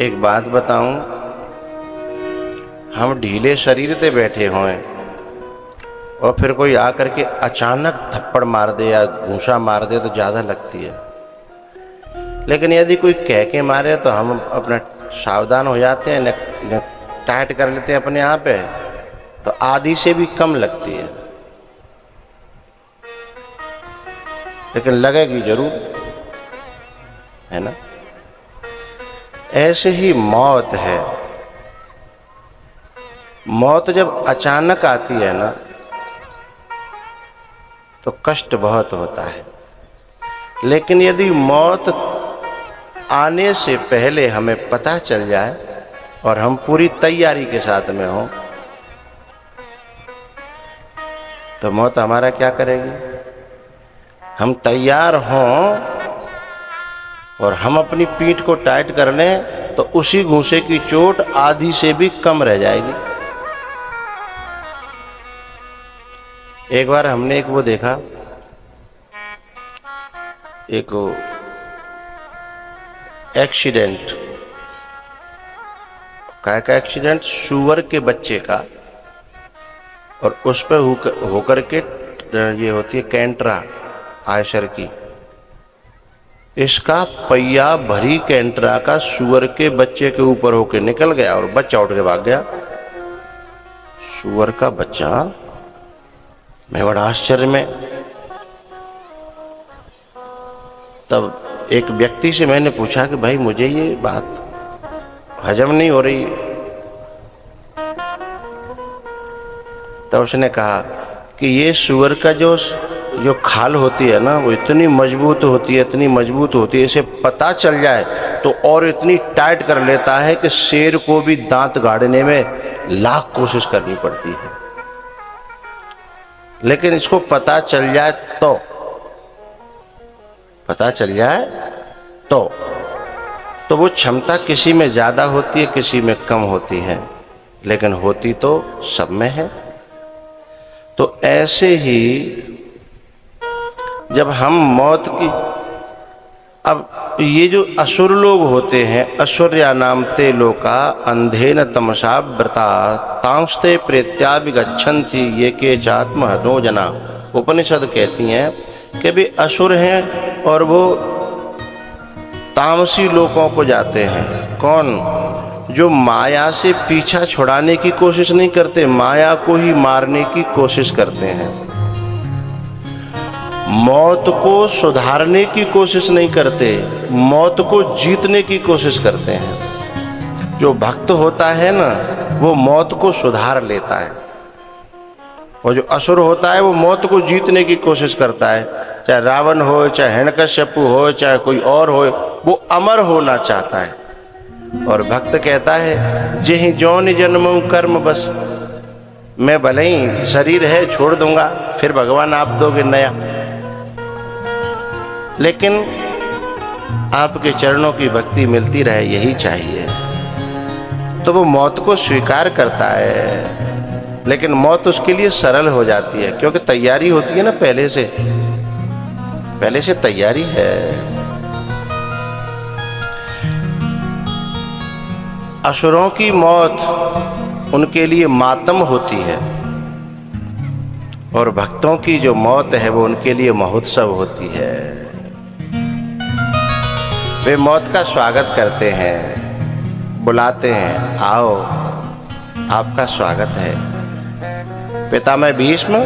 एक बात बताऊं, हम ढीले शरीर पे बैठे हों और फिर कोई आकर के अचानक थप्पड़ मार दे या घूंसा मार दे तो ज़्यादा लगती है, लेकिन यदि कोई कह के मारे तो हम अपना सावधान हो जाते हैं, टाइट कर लेते हैं अपने यहाँ पे, तो आधी से भी कम लगती है, लेकिन लगेगी जरूर, है ना। ऐसे ही मौत है। मौत जब अचानक आती है ना तो कष्ट बहुत होता है, लेकिन यदि मौत आने से पहले हमें पता चल जाए और हम पूरी तैयारी के साथ में हों तो मौत हमारा क्या करेगी। हम तैयार हों और हम अपनी पीठ को टाइट कर लें तो उसी घूंसे की चोट आधी से भी कम रह जाएगी। एक बार हमने एक वो देखा, एक एक्सीडेंट, काय का एक्सीडेंट, सूअर के बच्चे का, और उस पर होकर के ये होती है कैंट्रा आयशर की, इसका पहिया भरी कैंट्रा का सूअर के बच्चे के ऊपर होके निकल गया और बच्चा उठ के भाग गया। सूअर का बच्चा, मैं बड़ा आश्चर्य में। तब एक व्यक्ति से मैंने पूछा कि भाई मुझे ये बात हजम नहीं हो रही। तब उसने कहा कि ये सूअर का जो खाल होती है ना वो इतनी मजबूत होती है, इतनी मजबूत होती है, इसे पता चल जाए तो और इतनी टाइट कर लेता है कि शेर को भी दांत गाड़ने में लाख कोशिश करनी पड़ती है, लेकिन इसको पता चल जाए तो वो क्षमता किसी में ज्यादा होती है, किसी में कम होती है, लेकिन होती तो सब में है। तो ऐसे ही जब हम मौत की, अब ये जो असुर लोग होते हैं, असुर्या नाम ते लोका अंधेन तमसा व्रता तांस्ते प्रेत्याभिगच्छन्ति ये के चात्महतो जना। उपनिषद कहती हैं कि भी असुर हैं और वो तामसी लोकों को जाते हैं। कौन? जो माया से पीछा छुड़ाने की कोशिश नहीं करते, माया को ही मारने की कोशिश करते हैं, मौत को सुधारने की कोशिश नहीं करते, मौत को जीतने की कोशिश करते हैं। जो भक्त होता है ना वो मौत को सुधार लेता है, और जो असुर होता है वो मौत को जीतने की कोशिश करता है। चाहे रावण हो, चाहे हिरण्यकश्यपु हो, चाहे कोई और हो, वो अमर होना चाहता है। और भक्त कहता है जेहि जौन जन्मों कर्म बस, मैं भले ही शरीर है छोड़ दूंगा, फिर भगवान आप दोगे नया, लेकिन आपके चरणों की भक्ति मिलती रहे, यही चाहिए। तो वो मौत को स्वीकार करता है, लेकिन मौत उसके लिए सरल हो जाती है, क्योंकि तैयारी होती है ना, पहले से तैयारी है। असुरों की मौत उनके लिए मातम होती है, और भक्तों की जो मौत है वो उनके लिए महोत्सव होती है। वे मौत का स्वागत करते हैं, बुलाते हैं, आओ आपका स्वागत है। पितामह भीष्म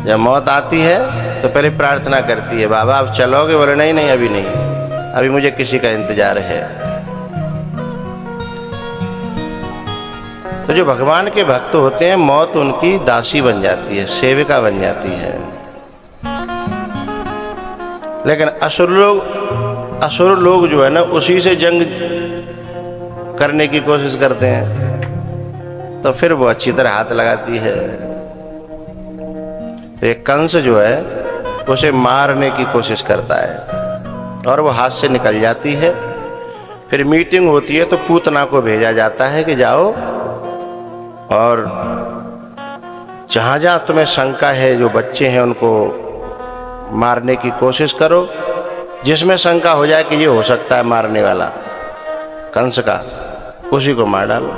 जब मौत आती है तो पहले प्रार्थना करती है, बाबा आप चलोगे? बोले नहीं नहीं अभी नहीं, अभी मुझे किसी का इंतजार है। तो जो भगवान के भक्त होते हैं मौत उनकी दासी बन जाती है, सेविका बन जाती है। लेकिन असुर लोग जो है ना उसी से जंग करने की कोशिश करते हैं, तो फिर वो अच्छी तरह हाथ लगाती है। तो एक कंस जो है उसे मारने की कोशिश करता है और वो हाथ से निकल जाती है। फिर मीटिंग होती है तो पूतना को भेजा जाता है कि जाओ और जहाँ जहाँ तुम्हें शंका है, जो बच्चे हैं उनको मारने की कोशिश करो, जिसमें शंका हो जाए कि ये हो सकता है मारने वाला, कंस का, उसी को मार डालो।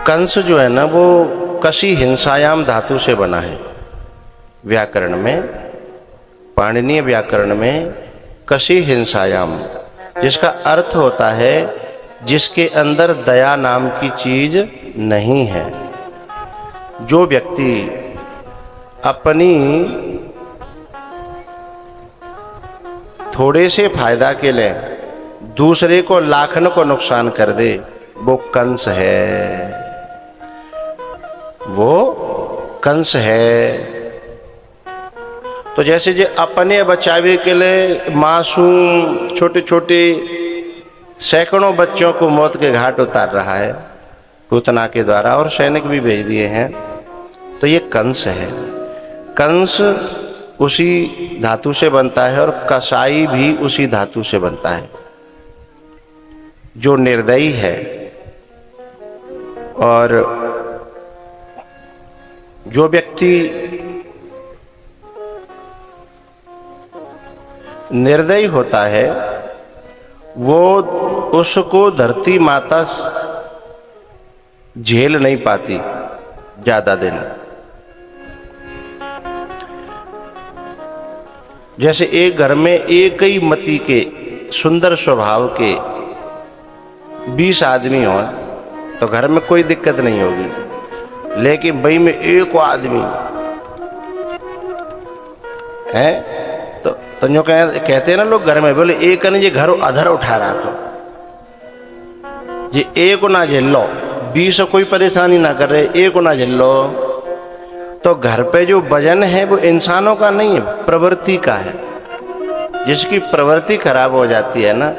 कंस जो है ना वो कसी हिंसायाम धातु से बना है। व्याकरण में, पाणिनीय व्याकरण में कसी हिंसायाम, जिसका अर्थ होता है जिसके अंदर दया नाम की चीज नहीं है। जो व्यक्ति अपनी थोड़े से फायदा के लिए दूसरे को लाखन को नुकसान कर दे, वो कंस है, वो कंस है। तो जैसे जो अपने बचावे के लिए मासूम छोटे छोटे सैकड़ों बच्चों को मौत के घाट उतार रहा है पूतना के द्वारा, और सैनिक भी भेज दिए हैं, तो ये कंस है। कंस उसी धातु से बनता है, और कसाई भी उसी धातु से बनता है। जो निर्दयी है और जो व्यक्ति निर्दयी होता है वो उसको धरती माता झेल नहीं पाती ज्यादा दिन। जैसे एक घर में एक ही मति के सुंदर स्वभाव के 20 आदमी हो तो घर में कोई दिक्कत नहीं होगी, लेकिन भाई में एक आदमी है तो जो कहते हैं ना लोग घर में, बोले एक ने ये घर अधर उठा रखो, ये एक ना झेल लो, 20 कोई परेशानी ना कर रहे, एक ना झेल लो। तो घर पे जो वजन है वो इंसानों का नहीं है, प्रवृत्ति का है। जिसकी प्रवृत्ति खराब हो जाती है ना,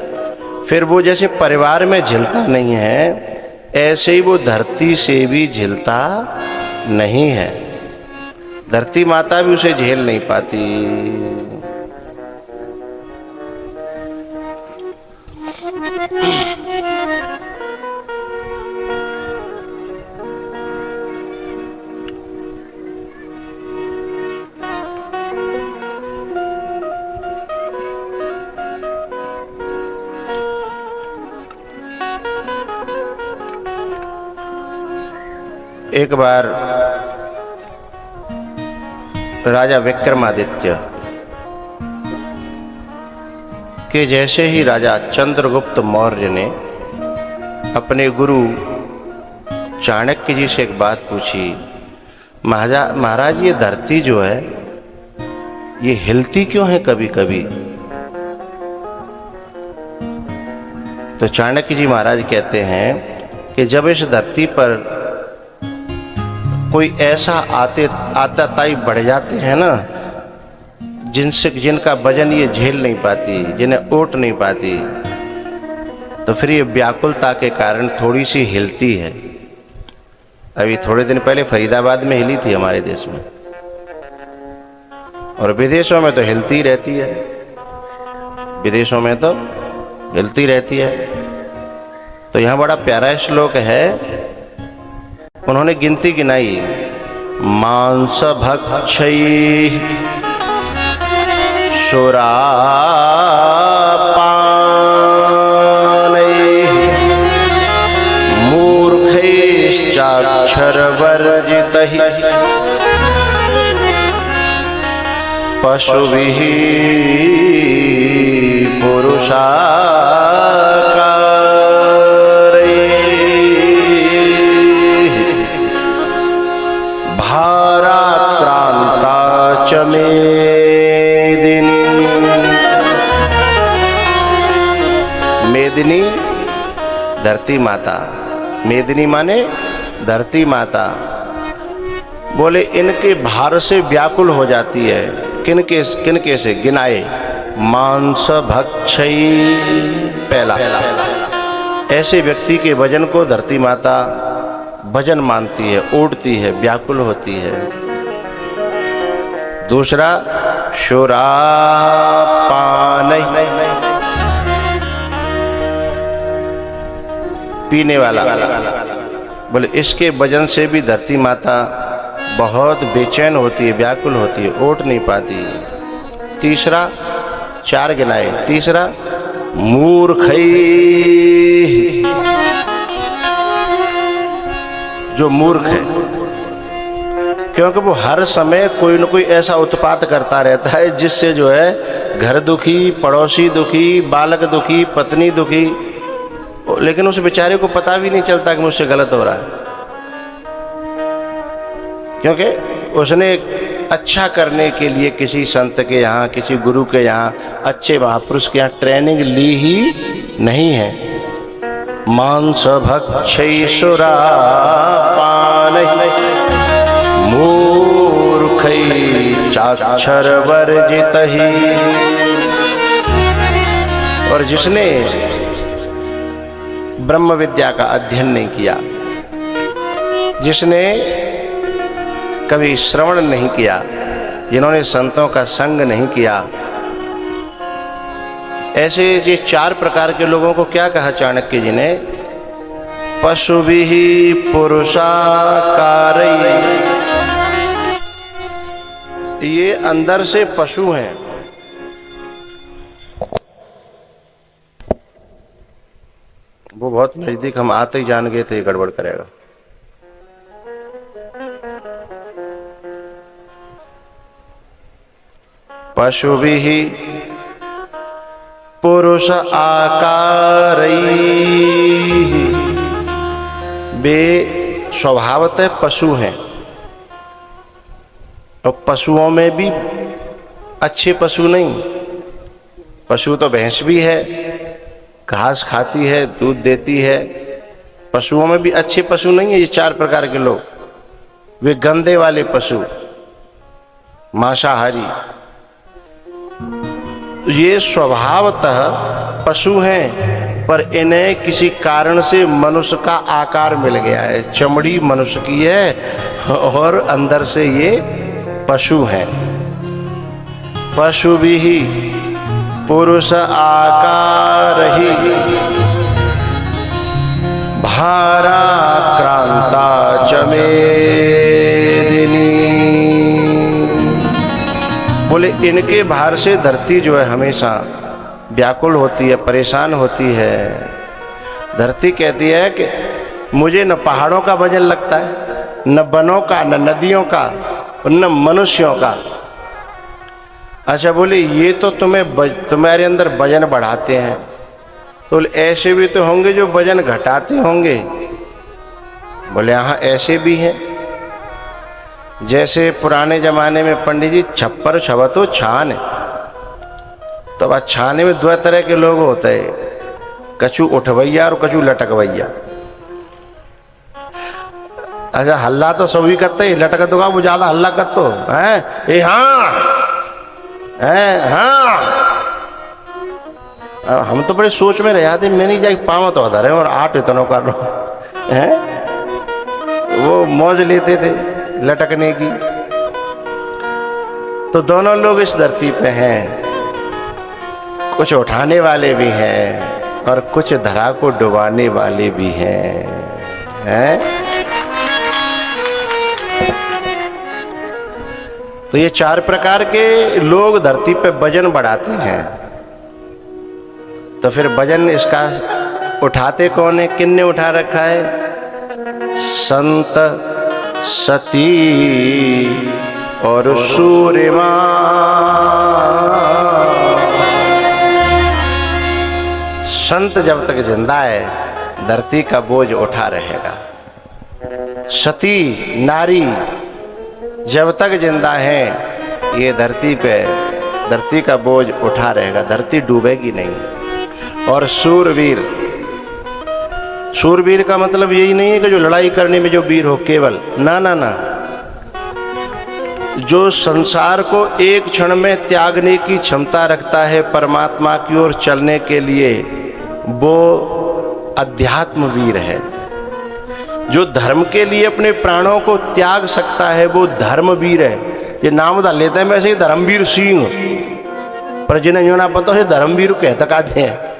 फिर वो जैसे परिवार में झेलता नहीं है, ऐसे ही वो धरती से भी झेलता नहीं है। धरती माता भी उसे झेल नहीं पाती। एक बार राजा विक्रमादित्य के जैसे ही राजा चंद्रगुप्त मौर्य ने अपने गुरु चाणक्य जी से एक बात पूछी, महाराज ये धरती जो है ये हिलती क्यों है कभी कभी? तो चाणक्य जी महाराज कहते हैं कि जब इस धरती पर कोई ऐसा आताताई बढ़ जाते हैं ना जिनका वजन ये झेल नहीं पाती, जिन्हें ओट नहीं पाती, तो फिर ये व्याकुलता के कारण थोड़ी सी हिलती है। अभी थोड़े दिन पहले फरीदाबाद में हिली थी हमारे देश में, और विदेशों में तो हिलती रहती है, विदेशों में तो हिलती रहती है। तो यहाँ बड़ा प्यारा श्लोक है, उन्होंने गिनती गिनाई, मांस भक्षयी सुरापानैः मूर्खैश्चाक्षरवर्जितैः पशुभिः पुरुषाकारैः भाराक्रांता च मेदिनी। मेदिनी धरती माता, मेदिनी माने धरती माता। बोले इनके भार से व्याकुल हो जाती है। किनके से गिनाए, मांस भक्षयी पहला, ऐसे व्यक्ति के वजन को धरती माता वजन मानती है, ओढ़ती है, व्याकुल होती है। दूसरा शोरापान, पीने वाला, बोले इसके वजन से भी धरती माता बहुत बेचैन होती है, व्याकुल होती है, ओट नहीं पाती। तीसरा 4 गिनाए। तीसरा मूर्खई, जो मूर्ख है, क्योंकि वो हर समय कोई न कोई ऐसा उत्पात करता रहता है जिससे जो है घर दुखी, पड़ोसी दुखी, बालक दुखी, पत्नी दुखी, लेकिन उस बेचारे को पता भी नहीं चलता कि मुझसे गलत हो रहा है, क्योंकि उसने अच्छा करने के लिए किसी संत के यहाँ, किसी गुरु के यहाँ, अच्छे महापुरुष के यहाँ ट्रेनिंग ली ही नहीं है। मांस भक्षय सुरापान मूर्खई चाक्षर वर्जित ही। और जिसने ब्रह्म विद्या का अध्ययन नहीं किया, जिसने कभी श्रवण नहीं किया, जिन्होंने संतों का संग नहीं किया, ऐसे ये 4 प्रकार के लोगों को क्या कहा चाणक्य जी ने? पशुभिः पुरुषाकारैः। ये अंदर से पशु हैं, वो बहुत नजदीक, हम आते ही जान गए थे ये गड़बड़ करेगा। पशुभिः पुरुष आकारैः। वे स्वभावतः पशु हैं, और पशुओं में भी अच्छे पशु नहीं। पशु तो भैंस भी है, घास खाती है, दूध देती है, पशुओं में भी अच्छे पशु नहीं है ये 4 प्रकार के लोग। वे गंदे वाले पशु, मांसाहारी, ये स्वभावतः पशु हैं, पर इन्हें किसी कारण से मनुष्य का आकार मिल गया है। चमड़ी मनुष्य की है और अंदर से ये पशु हैं। पशुभिः पुरुष आकारैः भाराक्रांता च मेदिनी। बोले इनके भार से धरती जो है हमेशा व्याकुल होती है, परेशान होती है। धरती कहती है कि मुझे न पहाड़ों का वजन लगता है, न वनों का, न नदियों का, न मनुष्यों का। अच्छा बोले ये तो तुम्हारे अंदर वजन बढ़ाते हैं, तो ऐसे भी तो होंगे जो वजन घटाते होंगे। बोले हाँ ऐसे भी हैं। जैसे पुराने जमाने में पंडित जी छप्पर छबतो छान, तो अब छाने में 2 तरह के लोग होते हैं, कछु उठवैया और कछु लटकवैया। अच्छा हल्ला तो सभी करते हैं, लटक तो वो ज्यादा हल्ला कर तो है, ए हाँ है हाँ। हम तो बड़े सोच में रहे थे, मैं नहीं जाए पाँव तो अधर है और 8 इतनों कर रहा है। वो मौज लेते थे लटकने की। तो दोनों लोग इस धरती पे हैं, कुछ उठाने वाले भी हैं और कुछ धरा को डुबाने वाले भी हैं, हैं? तो ये 4 प्रकार के लोग धरती पे वजन बढ़ाते हैं। तो फिर वजन इसका उठाते कौन है, किन ने उठा रखा है? संत, सती और सूर्यमा। संत जब तक जिंदा है धरती का बोझ उठा रहेगा। सती नारी जब तक जिंदा है ये धरती पे धरती का बोझ उठा रहेगा, धरती डूबेगी नहीं। और सूरवीर, सूरवीर का मतलब यही नहीं है कि जो लड़ाई करने में जो वीर हो केवल, ना ना ना, जो संसार को एक क्षण में त्यागने की क्षमता रखता है परमात्मा की ओर चलने के लिए, वो अध्यात्म वीर है। जो धर्म के लिए अपने प्राणों को त्याग सकता है वो धर्मवीर है। ये नाम डाल लेते हैं वैसे ही धर्मवीर सिंह, पर जिन्हें जो ना पता है धर्मवीर कहते कहते हैं।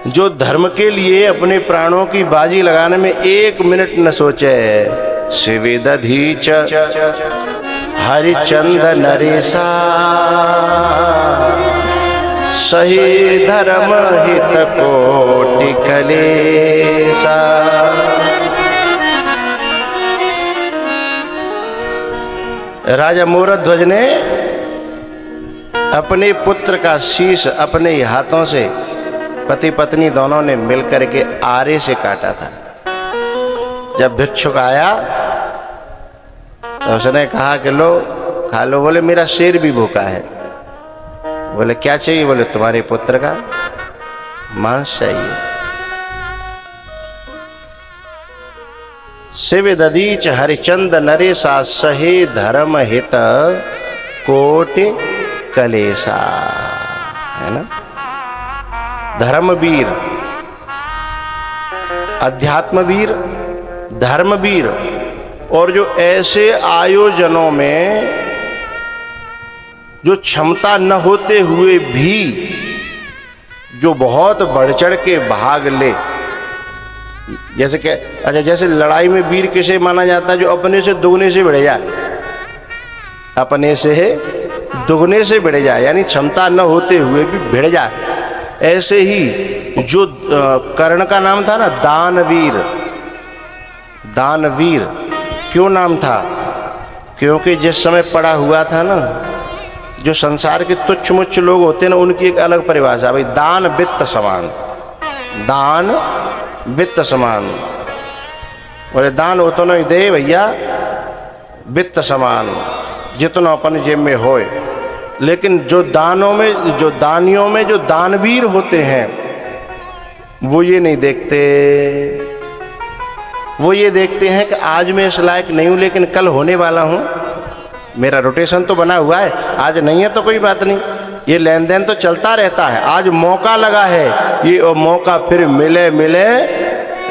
जो धर्म के लिए अपने प्राणों की बाजी लगाने में 1 मिनट न सोचे। शिवेदधी च हरिचंद नरेशा सही धर्म हित कोटि कलेसा। राजा मूरध्वज ने अपने पुत्र का शीश अपने ही हाथों से, पति पत्नी दोनों ने मिलकर के आरे से काटा था। जब भिक्षुक आया तो उसने कहा कि लो खा लो। बोले मेरा शेर भी भूखा है। बोले क्या चाहिए? बोले तुम्हारे पुत्र का मांस चाहिए। शिव दधीच हरिचंद नरेसा सहे धर्म हित कोटि कलेसा, है ना। धर्मवीर, अध्यात्मवीर, धर्मवीर, और जो ऐसे आयोजनों में जो क्षमता न होते हुए भी जो बहुत बढ़ चढ़ के भाग ले, जैसे कि अच्छा, जैसे लड़ाई में वीर किसे माना जाता है? जो अपने से दुगने से बढ़ जाए, अपने से दुगने से बढ़ जाए, यानी क्षमता न होते हुए भी भिड़ जाए। ऐसे ही जो कर्ण का नाम था ना, दानवीर। दानवीर क्यों नाम था? क्योंकि जिस समय पड़ा हुआ था ना, जो संसार के तुच्छ मुच्छ लोग होते हैं ना, उनकी एक अलग परिभाषा, भाई दान वित्त समान, दान वित्त समान। बोले दान उतना ही दे भैया, वित्त समान, जितना अपन जेब में होए। लेकिन जो दानों में, जो दानियों में जो दानवीर होते हैं, वो ये नहीं देखते। वो ये देखते हैं कि आज मैं इस लायक नहीं हूं, लेकिन कल होने वाला हूं। मेरा रोटेशन तो बना हुआ है, आज नहीं है तो कोई बात नहीं, ये लेन देन तो चलता रहता है। आज मौका लगा है, ये मौका फिर मिले मिले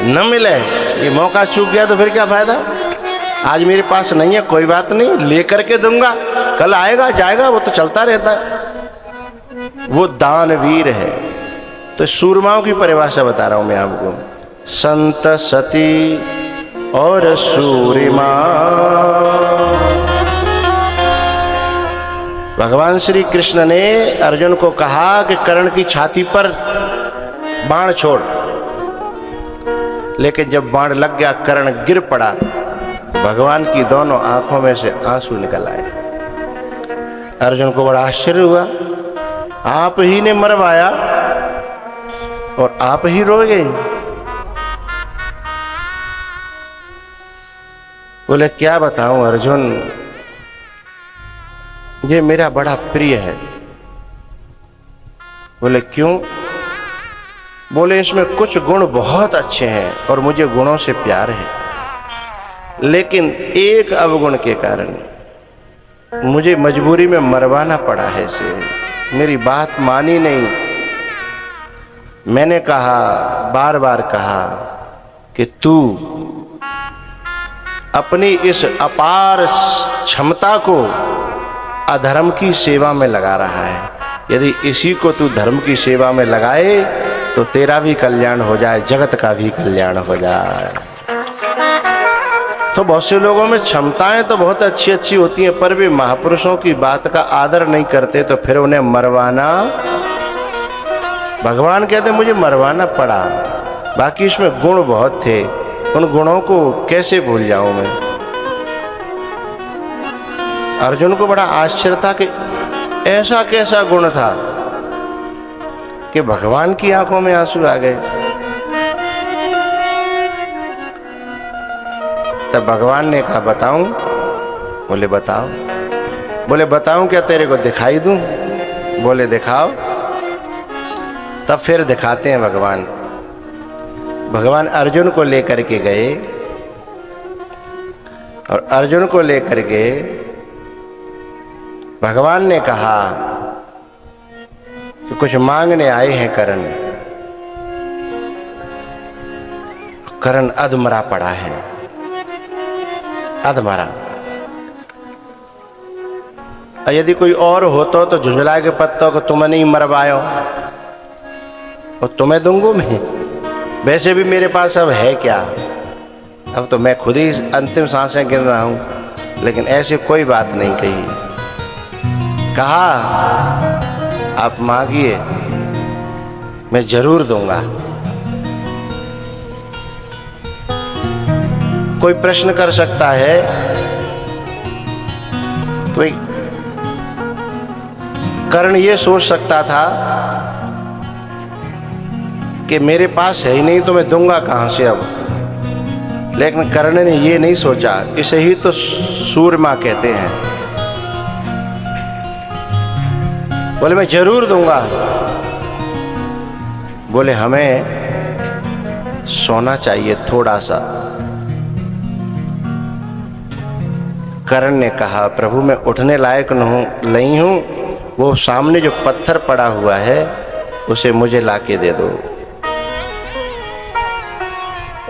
न मिले। ये मौका चूक गया तो फिर क्या फायदा? आज मेरे पास नहीं है, कोई बात नहीं, लेकर के दूंगा, कल आएगा जाएगा, वो तो चलता रहता है। वो दानवीर है। तो सूरमाओं की परिभाषा बता रहा हूं मैं आपको। संत सती और सूरमा। भगवान श्री कृष्ण ने अर्जुन को कहा कि कर्ण की छाती पर बाण छोड़, लेकिन जब बाण लग गया, कर्ण गिर पड़ा। भगवान की दोनों आंखों में से आंसू निकल आए। अर्जुन को बड़ा आश्चर्य हुआ, आप ही ने मरवाया और आप ही रो गए। बोले क्या बताऊं अर्जुन, ये मेरा बड़ा प्रिय है। बोले क्यों? बोले इसमें कुछ गुण बहुत अच्छे हैं और मुझे गुणों से प्यार है, लेकिन एक अवगुण के कारण मुझे मजबूरी में मरवाना पड़ा है इसे। मेरी बात मानी नहीं। मैंने कहा, बार बार कहा कि तू अपनी इस अपार क्षमता को अधर्म की सेवा में लगा रहा है। यदि इसी को तू धर्म की सेवा में लगाए तो तेरा भी कल्याण हो जाए, जगत का भी कल्याण हो जाए। तो बहुत से लोगों में क्षमताएं तो बहुत अच्छी अच्छी होती हैं, पर वे महापुरुषों की बात का आदर नहीं करते, तो फिर उन्हें मरवाना। भगवान कहते मुझे मरवाना पड़ा, बाकी इसमें गुण बहुत थे, उन गुणों को कैसे भूल जाऊं मैं। अर्जुन को बड़ा आश्चर्य था कि ऐसा कैसा गुण था कि भगवान की आंखों में आंसू आ गए। तब भगवान ने कहा बताऊं? बोले बताओ। बोले बताऊं क्या, तेरे को दिखाई दूं? बोले दिखाओ। तब फिर दिखाते हैं भगवान। भगवान अर्जुन को लेकर के गए और अर्जुन को लेकर के भगवान ने कहा कि कुछ मांगने आए हैं कर्ण। कर्ण अधमरा पड़ा है, अधमरा। यदि कोई और होता तो झुंझला के पत्तों को तुम नहीं मरवायो और तुम्हें दूंगा मैं। वैसे भी मेरे पास अब है क्या, अब तो मैं खुद ही अंतिम सांसें गिन रहा हूं। लेकिन ऐसी कोई बात नहीं कही। कहा आप मांगिए, मैं जरूर दूंगा। कोई प्रश्न कर सकता है, कोई कर्ण ये सोच सकता था कि मेरे पास है ही नहीं तो मैं दूंगा कहां से अब, लेकिन कर्ण ने ये नहीं सोचा। इसे ही तो सूरमा कहते हैं। बोले मैं जरूर दूंगा। बोले हमें सोना चाहिए थोड़ा सा। कर्ण ने कहा प्रभु मैं उठने लायक नहीं हूं, वो सामने जो पत्थर पड़ा हुआ है उसे मुझे लाके दे दो।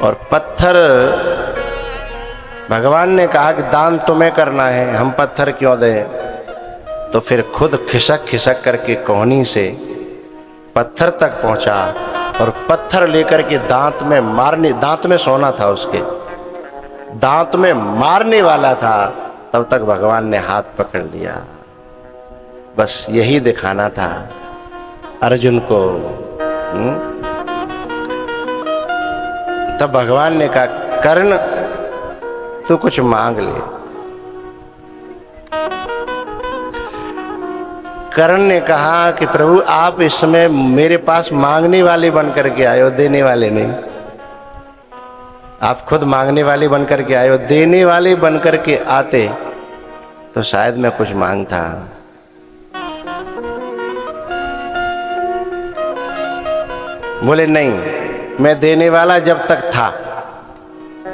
और पत्थर, भगवान ने कहा कि दान तुम्हें करना है, हम पत्थर क्यों दें। तो फिर खुद खिसक खिसक करके कोहनी से पत्थर तक पहुंचा और पत्थर लेकर के दांत में सोना था, उसके दांत में मारने वाला था। तब तक भगवान ने हाथ पकड़ लिया। बस यही दिखाना था अर्जुन को। तब भगवान ने कहा कर्ण तू कुछ मांग ले। कर्ण ने कहा कि प्रभु आप इस समय मेरे पास मांगने वाले बन करके आए हो, देने वाले नहीं। आप खुद मांगने वाले बन करके आए हो, देने वाले बन करके आते तो शायद मैं कुछ मांगता। बोले नहीं, मैं देने वाला जब तक था,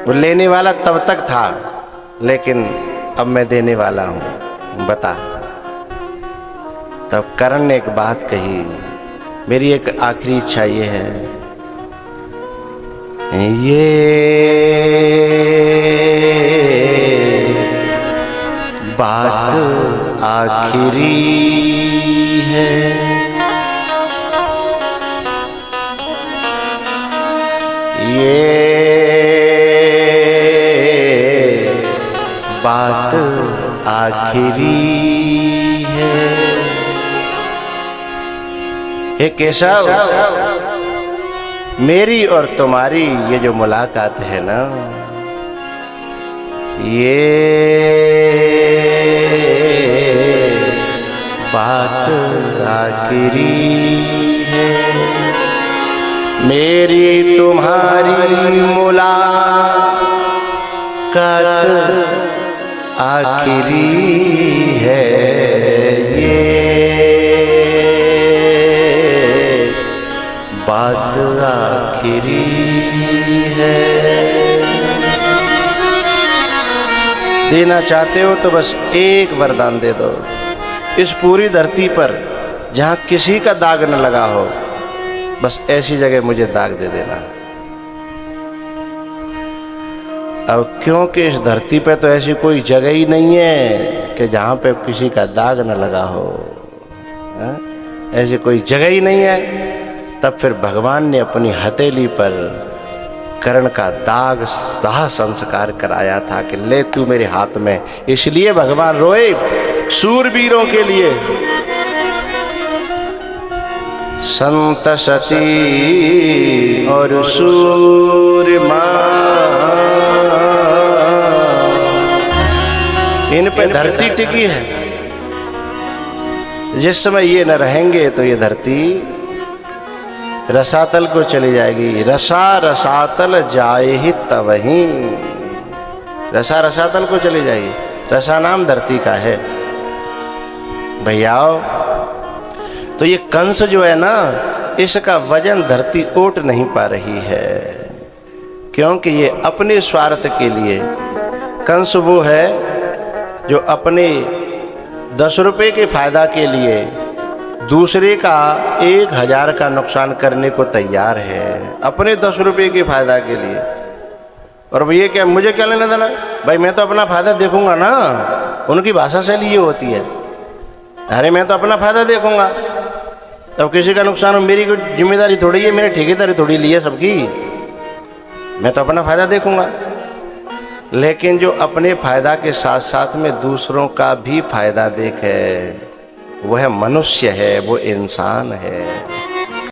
वो लेने वाला तब तक था, लेकिन अब मैं देने वाला हूं, बता। तब कर्ण ने एक बात कही, मेरी एक आखिरी इच्छा ये है, ये बात आखिरी है, ये बात आखिरी है। हे केशव, मेरी और तुम्हारी ये जो मुलाकात है ना, ये बात आखिरी है। मेरी तुम्हारी मुलाकात आखिरी है, ये बात आखिरी है। देना चाहते हो तो बस एक वरदान दे दो, इस पूरी धरती पर जहां किसी का दाग न लगा हो, बस ऐसी जगह मुझे दाग दे देना। अब क्योंकि इस धरती पे तो ऐसी कोई जगह ही नहीं है कि जहां पे किसी का दाग न लगा हो, ऐसी कोई जगह ही नहीं है। तब फिर भगवान ने अपनी हथेली पर कर्ण का दाग दाह संस्कार कराया था कि ले तू मेरे हाथ में। इसलिए भगवान रोए सूरवीरों के लिए। संत सती और सूरमा, इन पे धरती टिकी है। जिस समय ये न रहेंगे तो ये धरती रसातल को चली जाएगी। रसा रसातल जाए ही तवहीं, रसा रसातल को चली जाएगी। रसा नाम धरती का है भैयाओ। तो ये कंस जो है ना, इसका वजन धरती ओट नहीं पा रही है, क्योंकि ये अपने स्वार्थ के लिए, कंस वो है जो अपने 10 रुपए के फायदा के लिए दूसरे का 1000 का नुकसान करने को तैयार है, अपने 10 रुपए के फायदा के लिए। और वो ये क्या, मुझे क्या लेना देना भाई, मैं तो अपना फायदा देखूंगा ना। उनकी भाषा शैली ये होती है, अरे मैं तो अपना फायदा देखूंगा, तब किसी का नुकसान हो, मेरी कोई जिम्मेदारी थोड़ी है, मेरी ठेकेदारी थोड़ी ली है सबकी, मैं तो अपना फायदा देखूंगा। लेकिन जो अपने फायदा के साथ साथ में दूसरों का भी फायदा देखे, वह मनुष्य है, वो इंसान है।